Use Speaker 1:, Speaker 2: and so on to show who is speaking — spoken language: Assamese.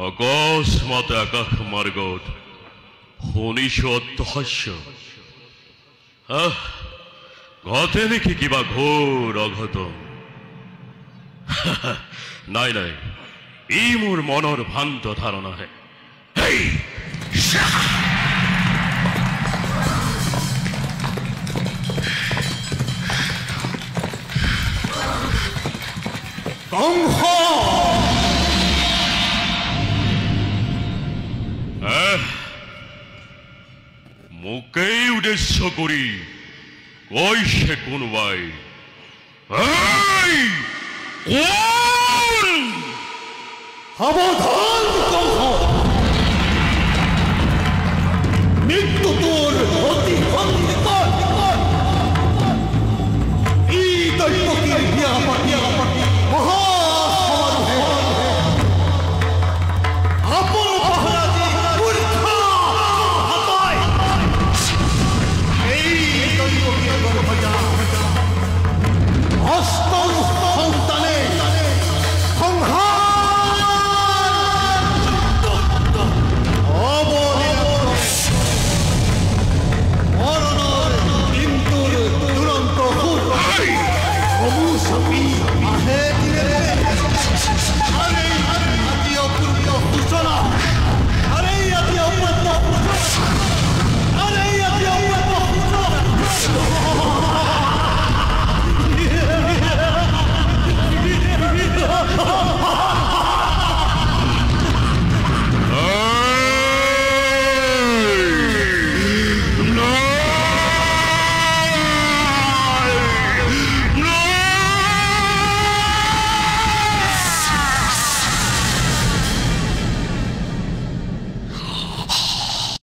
Speaker 1: অকস্মাত আকাশ মাৰ্গত শুনিছো অট্টহাস্য। ঘটে নেকি কিবা ঘোৰ অঘটন? নাই নাই, ই মোৰ মনৰ ভ্ৰান্ত ধাৰণাহে।
Speaker 2: কংস
Speaker 1: মোকেই উদ্দেশ্য কৰি কৈছে কোনোবাই।
Speaker 2: সাৱধান!